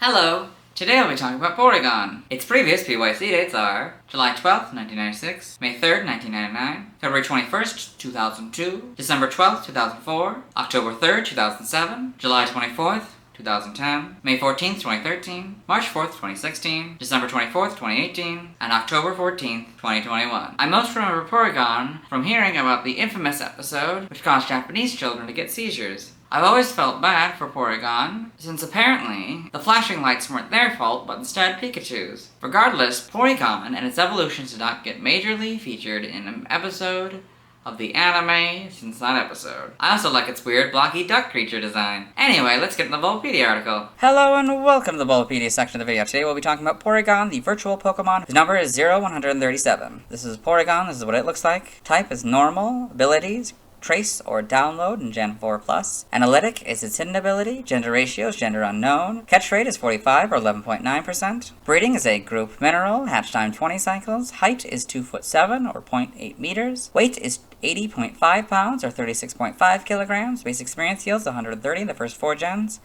Hello! Today I'll be talking about Porygon. Its previous PYC dates are July 12th, 1996, May 3rd, 1999, February 21st, 2002, December 12th, 2004, October 3rd, 2007, July 24th, 2010, May 14th, 2013, March 4th, 2016, December 24th, 2018, and October 14th, 2021. I most remember Porygon from hearing about the infamous episode which caused Japanese children to get seizures. I've always felt bad for Porygon, since apparently the flashing lights weren't their fault, but instead Pikachu's. Regardless, Porygon and its evolutions did not get majorly featured in an episode of the anime since that episode. I also like its weird blocky duck creature design. Anyway, let's get in the Bulbapedia article. Hello and welcome to the Bulbapedia section of the video. Today we'll be talking about Porygon, the virtual Pokemon. His number is 0137. This is Porygon, this is what it looks like. Type is normal. Abilities: trace or download in Gen 4+. Analytic is its hidden ability. Gender ratio is gender unknown. Catch rate is 45 or 11.9%. Breeding is a group mineral. Hatch time 20 cycles. Height is 2'7" or 0.8 meters. Weight is 80.5 pounds or 36.5 kilograms. Base experience yields 130 in the first 4 gens,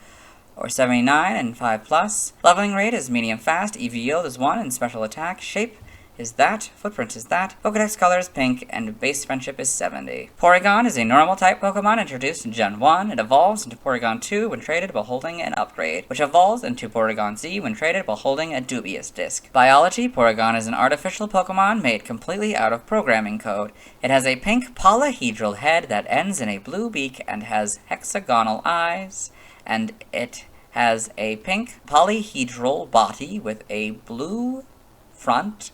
or 79 and 5+. Leveling rate is medium fast. EV yield is 1 and special attack. Shape is that, footprint is that, Pokedex color is pink, and base friendship is 70. Porygon is a normal type Pokemon introduced in Gen 1. It evolves into Porygon-Z when traded while holding an upgrade, which evolves into Porygon-Z when traded while holding a dubious disc. Biology: Porygon is an artificial Pokemon made completely out of programming code. It has a pink polyhedral head that ends in a blue beak and has hexagonal eyes, and it has a pink polyhedral body with a blue front,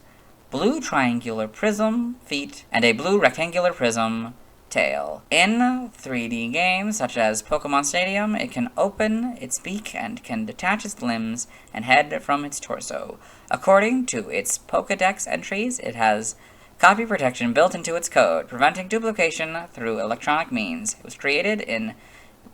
blue triangular prism feet, and a blue rectangular prism tail. In 3D games such as Pokemon Stadium, it can open its beak and can detach its limbs and head from its torso. According to its Pokedex entries, it has copy protection built into its code, preventing duplication through electronic means. It was created in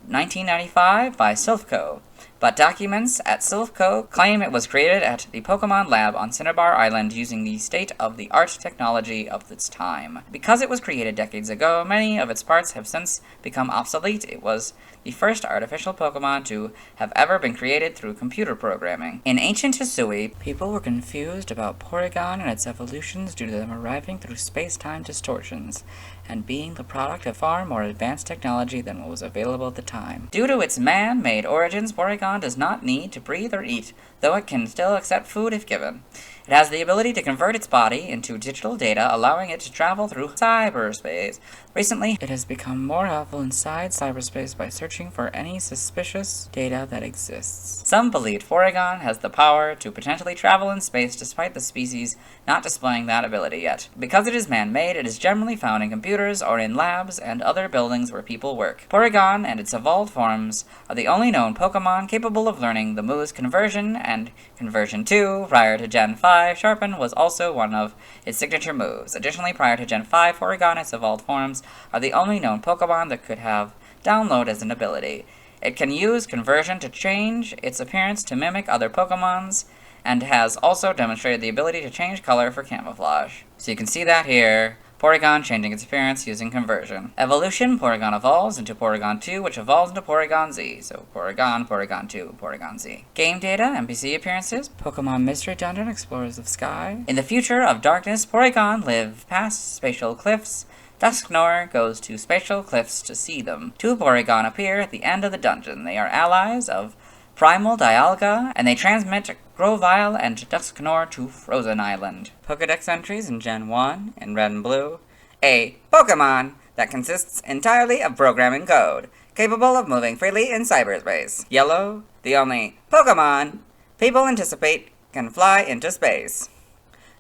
1995 by Silphco, but documents at Silphco claim it was created at the Pokemon Lab on Cinnabar Island using the state-of-the-art technology of its time. Because it was created decades ago, many of its parts have since become obsolete. It was the first artificial Pokemon to have ever been created through computer programming. In ancient Hisui, people were confused about Porygon and its evolutions due to them arriving through space-time distortions and being the product of far more advanced technology than what was available at the time. Due to its man-made origins, Porygon does not need to breathe or eat, though it can still accept food if given. It has the ability to convert its body into digital data, allowing it to travel through cyberspace. Recently, it has become more helpful inside cyberspace by searching for any suspicious data that exists. Some believe Porygon has the power to potentially travel in space despite the species not displaying that ability yet. Because it is man-made, it is generally found in computers or in labs and other buildings where people work. Porygon and its evolved forms are the only known Pokemon capable of learning the moves Conversion and Conversion 2 prior to Gen 5. Sharpen was also one of its signature moves. Additionally, prior to Gen 5, Porygon and its evolved forms are the only known Pokemon that could have Download as an ability. It can use Conversion to change its appearance to mimic other Pokemons, and has also demonstrated the ability to change color for camouflage. So you can see that here. Porygon changing its appearance using Conversion. Evolution: Porygon evolves into Porygon-2, which evolves into Porygon-Z. So Porygon, Porygon-2, Porygon-Z. Game data, NPC appearances, Pokemon Mystery Dungeon, Explorers of Sky. In the future of darkness, Porygon live past spatial cliffs. Dusknoir goes to spatial cliffs to see them. 2 Porygon appear at the end of the dungeon. They are allies of Primal Dialga, and they transmit Grovyle and Dusknoir to Frozen Island. Pokedex entries in Gen 1 in red and blue. A Pokemon that consists entirely of programming code, capable of moving freely in cyberspace. Yellow, the only Pokemon people anticipate can fly into space.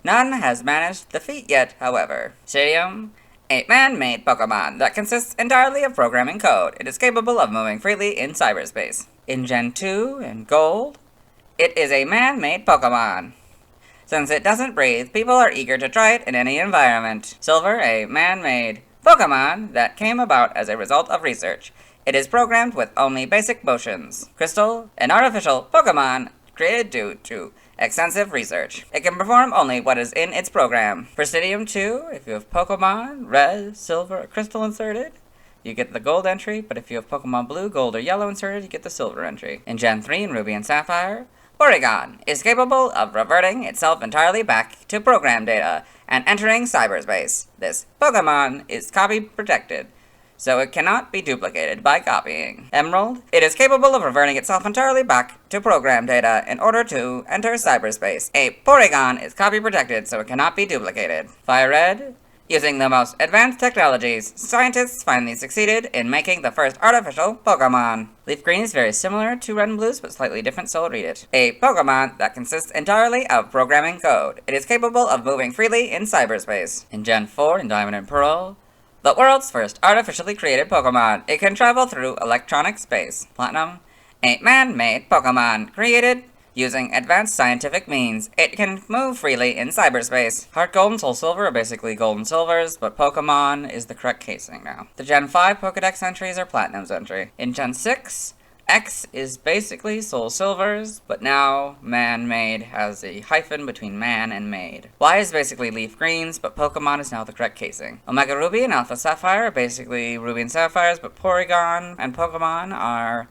None has managed the feat yet, however. Stadium, a man-made Pokemon that consists entirely of programming code. It is capable of moving freely in cyberspace. In Gen 2, in Gold, it is a man-made Pokemon. Since it doesn't breathe, people are eager to try it in any environment. Silver, a man-made Pokemon that came about as a result of research. It is programmed with only basic motions. Crystal, an artificial Pokemon created due to extensive research. It can perform only what is in its program. Presidium 2, if you have Pokemon Red, Silver, or Crystal inserted, you get the gold entry, but if you have Pokemon Blue, Gold, or Yellow inserted, you get the silver entry. In Gen 3 in Ruby and Sapphire, Porygon is capable of reverting itself entirely back to program data and entering cyberspace. This Pokemon is copy protected, so it cannot be duplicated by copying. Emerald, it is capable of reverting itself entirely back to program data in order to enter cyberspace. A Porygon is copy protected, so it cannot be duplicated. Fire Red, using the most advanced technologies, scientists finally succeeded in making the first artificial Pokemon. Leaf Green is very similar to Red and Blues, but slightly different, so I'll read it. A Pokemon that consists entirely of programming code. It is capable of moving freely in cyberspace. In Gen 4, in Diamond and Pearl, the world's first artificially created Pokemon. It can travel through electronic space. Platinum, a man-made Pokemon created using advanced scientific means. It can move freely in cyberspace. Heart Gold and Soul Silver are basically Gold and Silvers, but Pokemon is the correct casing now. The Gen 5 Pokedex entries are Platinum's entry. In Gen 6, X is basically Soul Silvers, but now man-made has a hyphen between man and made. Y is basically Leaf Greens, but Pokemon is now the correct casing. Omega Ruby and Alpha Sapphire are basically Ruby and Sapphires, but Porygon and Pokemon are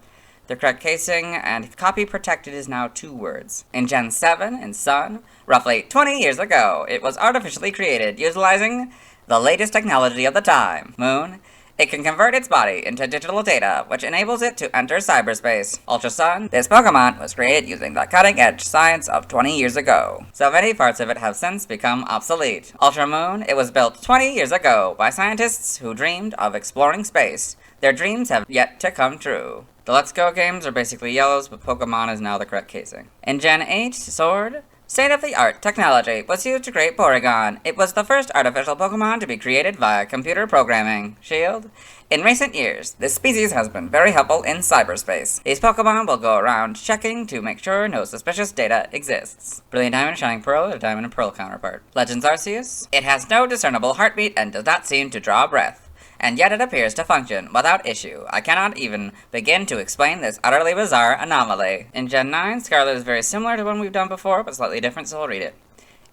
the correct casing, and copy protected is now 2 words. In Gen 7, in Sun, roughly 20 years ago, it was artificially created, utilizing the latest technology of the time. Moon, it can convert its body into digital data, which enables it to enter cyberspace. Ultra Sun, this Pokemon was created using the cutting-edge science of 20 years ago. So many parts of it have since become obsolete. Ultra Moon, it was built 20 years ago by scientists who dreamed of exploring space. Their dreams have yet to come true. The Let's Go games are basically yellows, but Pokemon is now the correct casing. In Gen 8, Sword, state-of-the-art technology was used to create Porygon. It was the first artificial Pokemon to be created via computer programming. Shield, in recent years, this species has been very helpful in cyberspace. These Pokemon will go around checking to make sure no suspicious data exists. Brilliant Diamond and Shining Pearl are Diamond and Pearl counterpart. Legends Arceus, it has no discernible heartbeat and does not seem to draw breath, and yet it appears to function without issue. I cannot even begin to explain this utterly bizarre anomaly. In Gen 9, Scarlet is very similar to one we've done before, but slightly different, so I'll read it.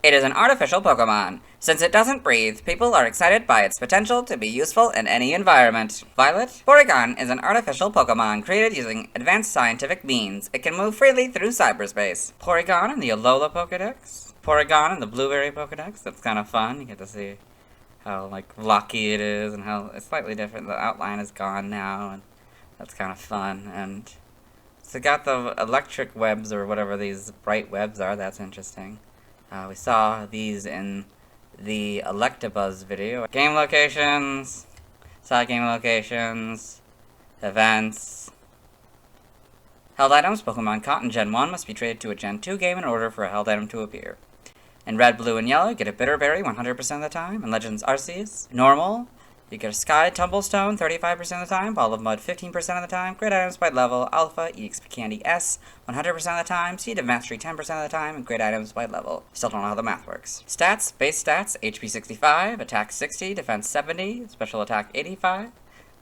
It is an artificial Pokemon. Since it doesn't breathe, people are excited by its potential to be useful in any environment. Violet, Porygon is an artificial Pokemon created using advanced scientific means. It can move freely through cyberspace. Porygon in the Alola Pokedex. Porygon in the Blueberry Pokedex. That's kind of fun. You get to see how, like, blocky it is, and how it's slightly different. The outline is gone now, and that's kind of fun. And so got the electric webs, or whatever these bright webs are. That's interesting. We saw these in the Electabuzz video. Game locations, side game locations, events. Held items, Pokemon caught in Gen 1 must be traded to a Gen 2 game in order for a held item to appear. In red, blue, and yellow, you get a Bitter Berry 100% of the time. In Legends Arceus, normal, you get a Sky Tumblestone 35% of the time. Ball of Mud 15% of the time. Great items by level. Alpha, EXP Candy S 100% of the time. Seed of Mastery 10% of the time. And great items by level. Still don't know how the math works. Stats, base stats, HP 65, attack 60, defense 70, special attack 85,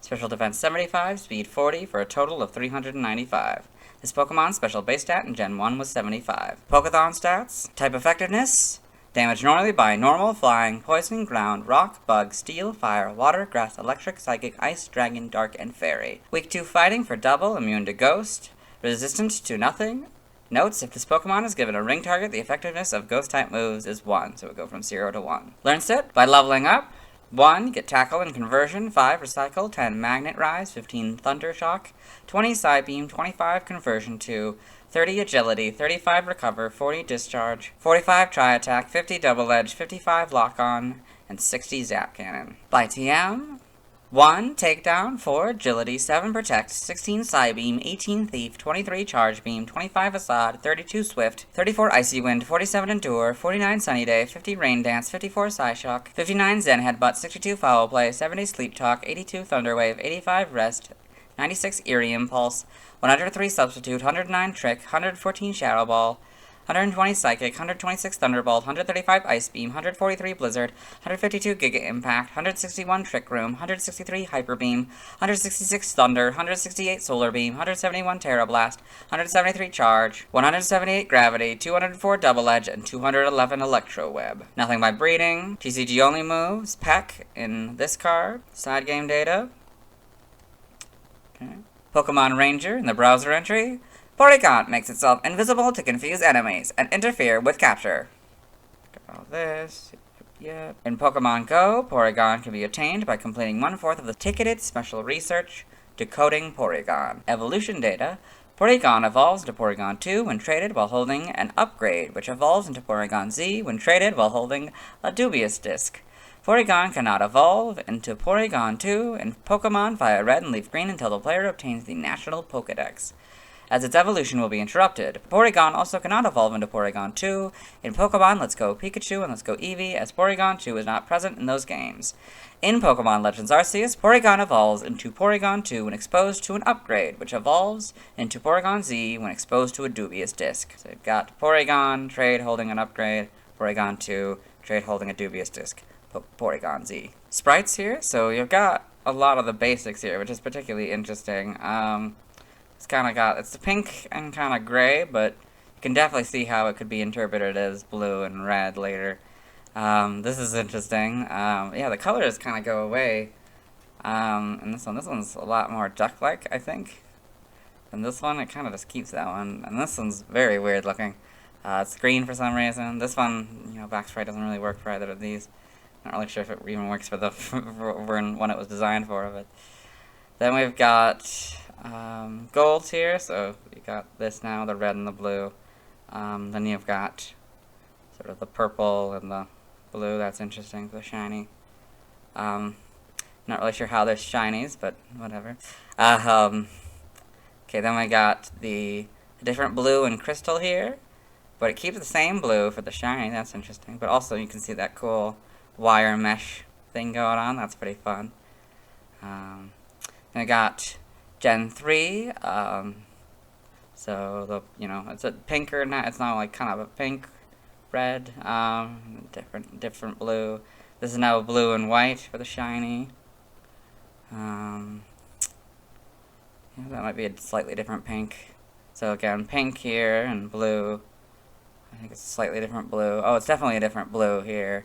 special defense 75, speed 40, for a total of 395. This Pokemon's special base stat in Gen 1 was 75. Pokéthon stats, type effectiveness, damage normally by normal, flying, poison, ground, rock, bug, steel, fire, water, grass, electric, psychic, ice, dragon, dark, and fairy. Weak 2 fighting for double, immune to ghost, resistant to nothing. Notes, if this Pokemon is given a ring target, the effectiveness of ghost-type moves is 1, so it would go from 0 to 1. Learn Sit, by leveling up, 1, get Tackle and Conversion, 5, Recycle, 10, Magnet Rise, 15, Thunder Shock, 20, Psybeam, 25, Conversion 2, 30, Agility, 35, Recover, 40, Discharge, 45, Tri-Attack, 50, Double Edge, 55, Lock-On, and 60, Zap Cannon. By TM, 1, Takedown, 4, Agility, 7, Protect, 16, Psybeam, 18, Thief, 23, Charge Beam, 25, Facade, 32, Swift, 34, Icy Wind, 47, Endure, 49, Sunny Day, 50, Rain Dance, 54, Psyshock, 59, Zen Headbutt, 62, Foul Play, 70, Sleep Talk, 82, Thunderwave, 85, Rest, 96, Eerie Impulse, 103, Substitute, 109, Trick, 114, Shadow Ball, 120 Psychic, 126 Thunderbolt, 135 Ice Beam, 143 Blizzard, 152 Giga Impact, 161 Trick Room, 163 Hyper Beam, 166 Thunder, 168 Solar Beam, 171 Terra Blast, 173 Charge, 178 Gravity, 204 Double Edge, and 211 Electro Web. Nothing by breeding. TCG only moves. Peck in this card. Side game data. Okay. Pokemon Ranger in the browser entry. Porygon makes itself invisible to confuse enemies and interfere with capture. Got all this. Yep. In Pokemon Go, Porygon can be obtained by completing 1/4 of the ticketed special research, Decoding Porygon. Evolution data. Porygon evolves into Porygon-2 when traded while holding an upgrade, which evolves into Porygon-Z when traded while holding a dubious disc. Porygon cannot evolve into Porygon-2 in Pokemon via Red and Leaf Green until the player obtains the National Pokédex, as its evolution will be interrupted. Porygon also cannot evolve into Porygon-2 in Pokemon Let's Go Pikachu and Let's Go Eevee, as Porygon-2 is not present in those games. In Pokemon Legends Arceus, Porygon evolves into Porygon-2 when exposed to an upgrade, which evolves into Porygon-Z when exposed to a dubious disc. So you've got Porygon, trade holding an upgrade, Porygon-2, trade holding a dubious disc, Porygon-Z. Sprites here, so you've got a lot of the basics here, which is particularly interesting. It's pink and kind of gray, but you can definitely see how it could be interpreted as blue and red later. This is interesting. Yeah, the colors kind of go away. And this one's a lot more duck-like, I think. And this one, it kind of just keeps that one. And this one's very weird looking. It's green for some reason. This one, back sprite doesn't really work for either of these. Not really sure if it even works for the when it was designed for, but then we've got gold here, so you got this now, the red and the blue. Then you've got sort of the purple and the blue. That's interesting for the shiny. Not really sure how there's shinies, but whatever. Okay, then we got the different blue and crystal here, but it keeps the same blue for the shiny. That's interesting. But also you can see that cool wire mesh thing going on. That's pretty fun. Then we got Gen 3. So it's a pinker. It's not like kind of a pink, red. Different blue. This is now blue and white for the shiny. That might be a slightly different pink. So again, pink here and blue. I think it's a slightly different blue. Oh, it's definitely a different blue here.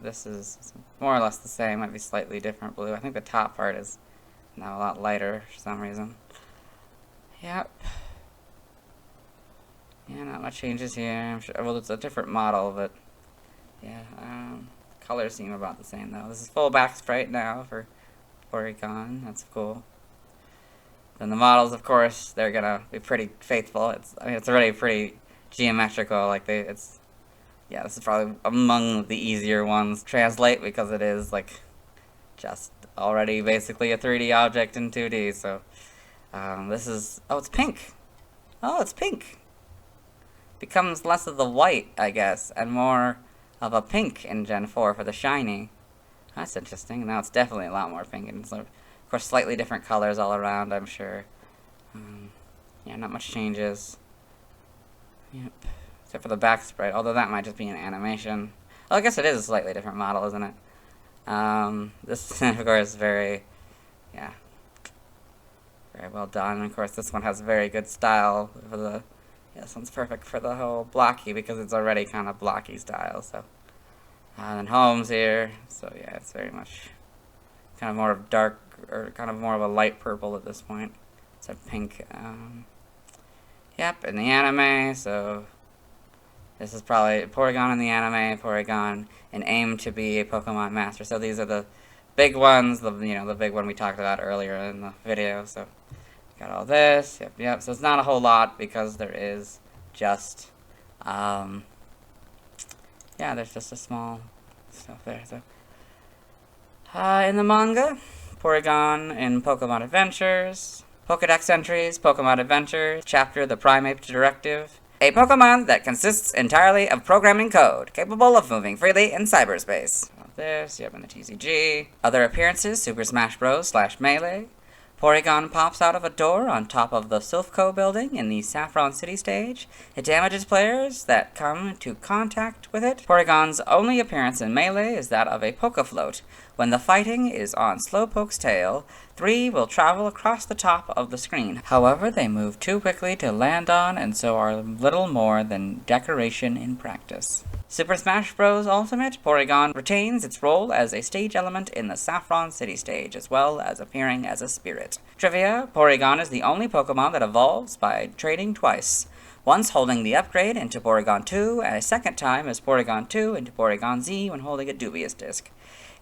This is more or less the same. Might be slightly different blue. I think the top part is now a lot lighter for some reason. Yep. Yeah, not much changes here. I'm sure, well, it's a different model, but yeah, colors seem about the same though. This is full back sprite now for Porygon. That's cool. Then the models, of course, they're gonna be pretty faithful. It's already pretty geometrical. This is probably among the easier ones to translate because it is just already basically a 3D object in 2D. So it's pink. Oh, it's pink. Becomes less of the white, I guess, and more of a pink in Gen 4 for the shiny. That's interesting. Now it's definitely a lot more pink, and so, of course, slightly different colors all around, I'm sure. Yeah, not much changes. Yep. Except for the back sprite, although that might just be an animation. Well, I guess it is a slightly different model, isn't it? This, of course, very well done. Of course, this one has very good style for the... Yeah, this one's perfect for the whole blocky because it's already kind of blocky style, so... and home's here, so yeah, it's very much kind of more of dark, or kind of more of a light purple at this point. It's a pink, yep, in the anime, so this is probably Porygon in the anime, Porygon in aim to be a Pokemon Master. So these are the big ones, the big one we talked about earlier in the video, so got all this, yep, so it's not a whole lot because there is just, yeah, there's just a small stuff there. So, in the manga, Porygon in Pokemon Adventures, Pokedex entries, Pokemon Adventures, chapter The Primate Directive, a Pokemon that consists entirely of programming code, capable of moving freely in cyberspace. This, in the TCG. Other appearances, Super Smash Bros. /Melee. Porygon pops out of a door on top of the Silphco building in the Saffron City stage. It damages players that come into contact with it. Porygon's only appearance in Melee is that of a Pokefloat. When the fighting is on Slowpoke's tail, 3 will travel across the top of the screen. However, they move too quickly to land on and so are little more than decoration in practice. Super Smash Bros. Ultimate, Porygon retains its role as a stage element in the Saffron City stage, as well as appearing as a spirit. Trivia, Porygon is the only Pokemon that evolves by trading twice. Once holding the upgrade into Porygon-2, and a second time as Porygon-2 into Porygon-Z when holding a dubious disc.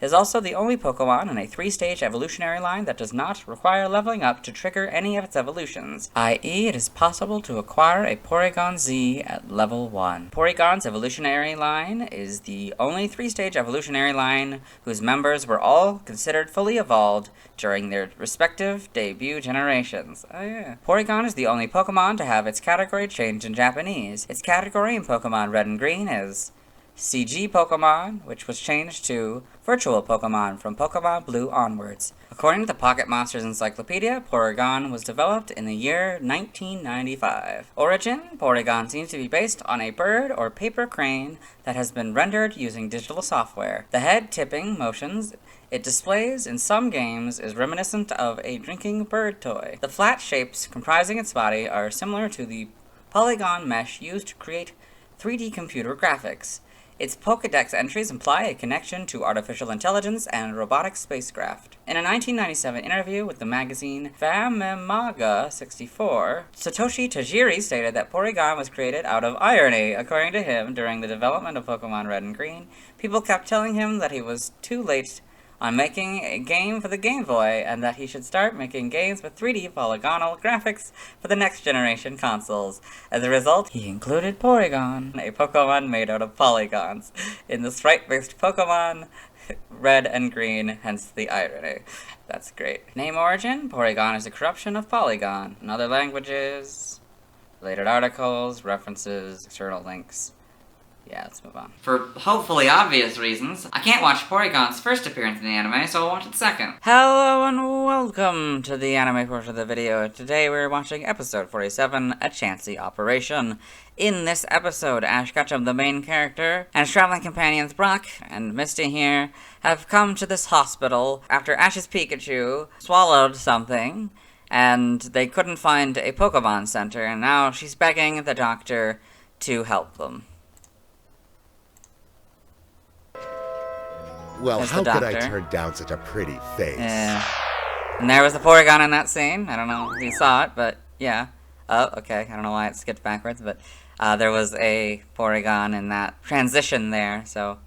It is also the only Pokemon in a 3-stage evolutionary line that does not require leveling up to trigger any of its evolutions, i.e. it is possible to acquire a Porygon-Z at level 1. Porygon's evolutionary line is the only 3-stage evolutionary line whose members were all considered fully evolved during their respective debut generations. Oh yeah. Porygon is the only Pokemon to have its category changed in Japanese. Its category in Pokemon Red and Green is CG Pokemon, which was changed to Virtual Pokemon from Pokemon Blue onwards. According to the Pocket Monsters Encyclopedia, Porygon was developed in the year 1995. Origin, Porygon seems to be based on a bird or paper crane that has been rendered using digital software. The head tipping motions it displays in some games is reminiscent of a drinking bird toy. The flat shapes comprising its body are similar to the polygon mesh used to create 3D computer graphics. Its Pokédex entries imply a connection to artificial intelligence and robotic spacecraft. In a 1997 interview with the magazine Famemaga 64, Satoshi Tajiri stated that Porygon was created out of irony. According to him, during the development of Pokemon Red and Green, people kept telling him that he was too late on making a game for the Game Boy, and that he should start making games with 3D polygonal graphics for the next generation consoles. As a result, he included Porygon, a Pokemon made out of polygons, in the sprite-based Pokemon Red and Green, hence the irony. That's great. Name origin, Porygon is a corruption of Polygon. In other languages, related articles, references, external links. Yeah, let's move on. For hopefully obvious reasons, I can't watch Porygon's first appearance in the anime, so I'll watch it second. Hello and welcome to the anime portion of the video. Today we're watching episode 47, A Chansey Operation. In this episode, Ash Ketchum, the main character, and his traveling companions Brock and Misty here have come to this hospital after Ash's Pikachu swallowed something, and they couldn't find a Pokemon Center, and now she's begging the doctor to help them. Well, how could I turn down such a pretty face? Yeah. And there was the Porygon in that scene. I don't know if you saw it, but yeah. Oh, okay. I don't know why it skipped backwards, but there was a Porygon in that transition there, so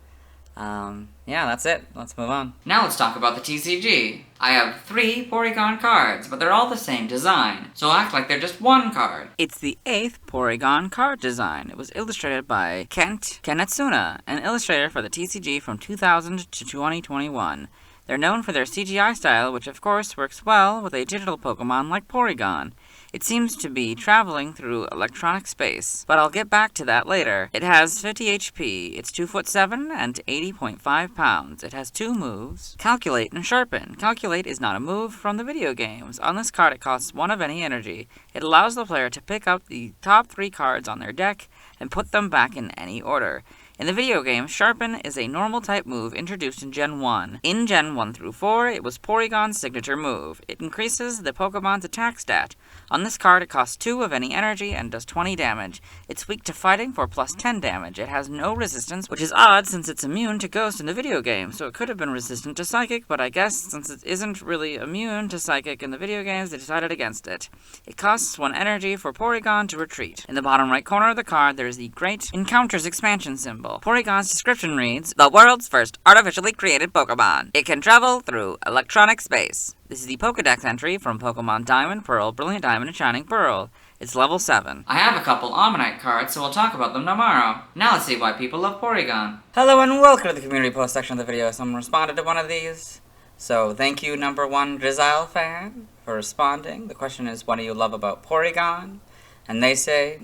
yeah, that's it. Let's move on. Now let's talk about the TCG. I have 3 Porygon cards, but they're all the same design, so act like they're just one card. It's the 8th Porygon card design. It was illustrated by Kent Kanetsuna, an illustrator for the TCG from 2000 to 2021. They're known for their CGI style, which of course works well with a digital Pokemon like Porygon. It seems to be traveling through electronic space, but I'll get back to that later. It has 50 HP, it's 2'7" and 80.5 pounds. It has 2 moves, Calculate and Sharpen. Calculate is not a move from the video games. On this card it costs 1 of any energy. It allows the player to pick up the top 3 cards on their deck and put them back in any order. In the video game, Sharpen is a normal type move introduced in Gen 1. In Gen 1 through 4, it was Porygon's signature move. It increases the Pokemon's attack stat. On this card, it costs 2 of any energy and does 20 damage. It's weak to fighting for plus 10 damage. It has no resistance, which is odd since it's immune to Ghost in the video game, so it could have been resistant to Psychic, but I guess since it isn't really immune to Psychic in the video games, they decided against it. It costs 1 energy for Porygon to retreat. In the bottom right corner of the card, there is the Great Encounters expansion symbol. Porygon's description reads, the world's first artificially created Pokemon. It can travel through electronic space. This is the Pokédex entry from Pokemon Diamond, Pearl, Brilliant Diamond, and Shining Pearl. It's level 7. I have a couple Omanyte cards, so we'll talk about them tomorrow. Now let's see why people love Porygon. Hello and welcome to the community post section of the video. Someone responded to one of these. So thank you, number 1 Drizzile fan, for responding. The question is, what do you love about Porygon? And they say,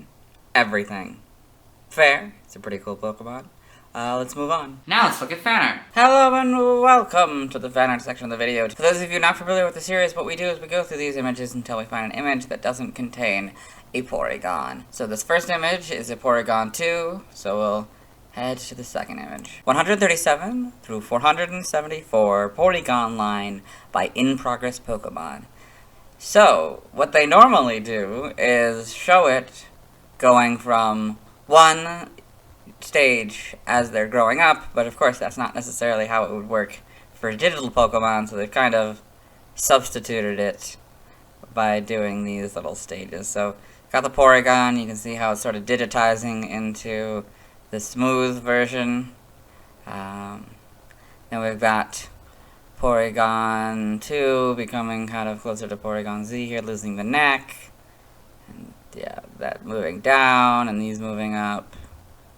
everything. Fair. It's a pretty cool Pokemon. Let's move on. Now let's look at fan art. Hello and welcome to the fan art section of the video. For those of you not familiar with the series, what we do is we go through these images until we find an image that doesn't contain a Porygon. So this first image is a Porygon-2, so we'll head to the second image. 137 through 474 Porygon line by In Progress Pokemon. So, what they normally do is show it going from 1 stage as they're growing up, but of course that's not necessarily how it would work for digital Pokemon, so they've kind of substituted it by doing these little stages. So, got the Porygon, you can see how it's sort of digitizing into the smooth version. Then we've got Porygon-2 becoming kind of closer to Porygon-Z here, losing the neck. And yeah, that moving down, and these moving up,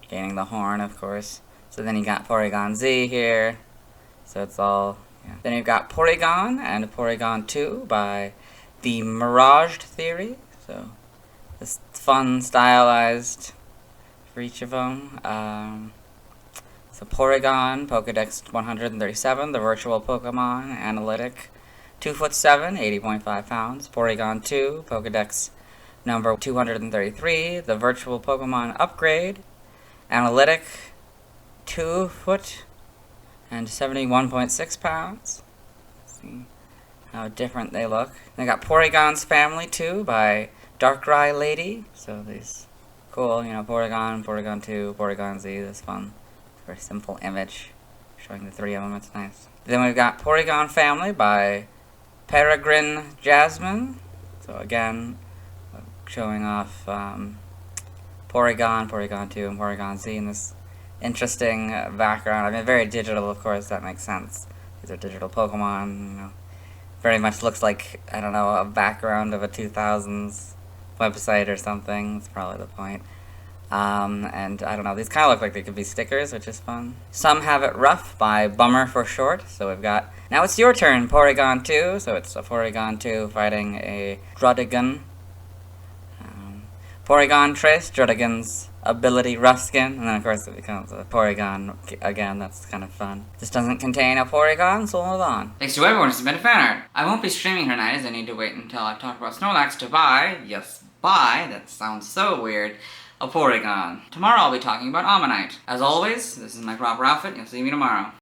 gaining the horn, of course. So then you got Porygon-Z here. So it's all, yeah. Then you've got Porygon and Porygon-2 by the Mirage Theory. So this fun, stylized for each of them. So Porygon, Pokedex 137, the virtual Pokemon, analytic, 2'7", 80.5 pounds. Porygon 2, Pokedex number 233, the virtual Pokemon upgrade, analytic, 2 foot and 71.6 pounds. Let's see how different they look. They got Porygon's Family 2 by Darkrai Lady. So these cool, you know, Porygon, Porygon 2, Porygon-Z, this fun. Very simple image showing the three of them. It's nice. Then we've got Porygon Family by Peregrine Jasmine. So again, showing off Porygon, Porygon 2, and Porygon-Z in this interesting background. I mean, very digital, of course, that makes sense. These are digital Pokemon, you know. Very much looks like, I don't know, a background of a 2000s website or something. That's probably the point. And I don't know, these kind of look like they could be stickers, which is fun. Some Have It Rough by Bummer for short. So we've got, now it's your turn, Porygon 2. So it's a Porygon 2 fighting a Druddigon. Porygon Trace, Druddigon's ability Rough Skin. And then of course it becomes a Porygon again, that's kind of fun. This doesn't contain a Porygon, so we'll move on. Thanks to everyone who submitted fan art. I won't be streaming tonight as I need to wait until I've talked about Snorlax to buy, yes, buy, that sounds so weird, a Porygon. Tomorrow I'll be talking about Ammonite. As always, this is my proper outfit. You'll see me tomorrow.